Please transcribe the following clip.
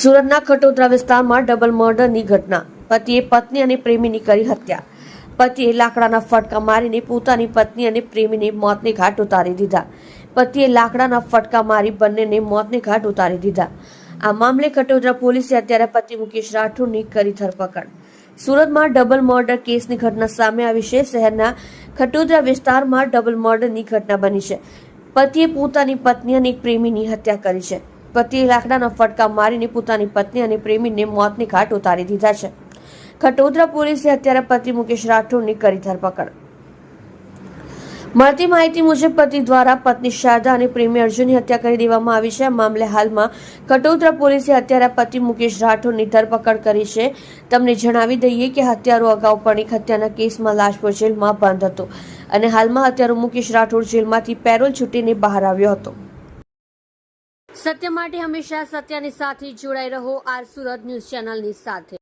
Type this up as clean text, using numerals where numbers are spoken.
સુરતના ખટોદરા વિસ્તારમાં ડબલ મર્ડરની ઘટના. પતિએ પત્ની અને પ્રેમીની કરી હત્યા. પતિએ લાકડાના ફટકા મારીને પોતાની પત્ની અને પ્રેમીને મોતને ઘાટ ઉતારી દીધા. પતિએ લાકડાના ફટકા મારી બંનેને મોતને ઘાટ ઉતારી દીધા. આ મામલે ખટોદરા પોલીસે અત્યારે પતિ મુકેશ રાઠોડની કરી ધરપકડ. સુરતમાં ડબલ મર્ડર કેસની ઘટના સામે આવી છે. શહેરના ખટોદરા વિસ્તારમાં ડબલ મર્ડરની ઘટના બની છે. પતિએ પોતાની પત્ની અને એક પ્રેમીની હત્યા કરી છે. પતિએ લાકડાના ફટકા મારીને પોતાની પત્ની અને પ્રેમીને મોતને ઘાટ ઉતારી દીધા છે. ખટોદરા પોલીસે અત્યારે પતિ મુકેશ રાઠોડની કરી ધરપકડ. મળતી માહિતી મુજબ પતિ દ્વારા પત્ની શારદા અને પ્રેમી અર્જુનની હત્યા કરી દેવામાં આવી છે. આ મામલે હાલમાં ખટોદરા પોલીસે અત્યારે પતિ મુકેશ રાઠોડની ધરપકડ કરી છે. તમને જણાવી દઈએ કે હત્યારો અગાઉ પણ એક હત્યાના કેસમાં લાજપોર જેલમાં બંધ હતો અને હાલમાં હત્યારો મુકેશ રાઠોડ જેલમાંથી પેરોલ છૂટીને બહાર આવ્યો હતો. સત્ય માટે હંમેશા સત્યની સાથે જોડાઈ રહો. આર સુરત ન્યૂઝ ચેનલની સાથે.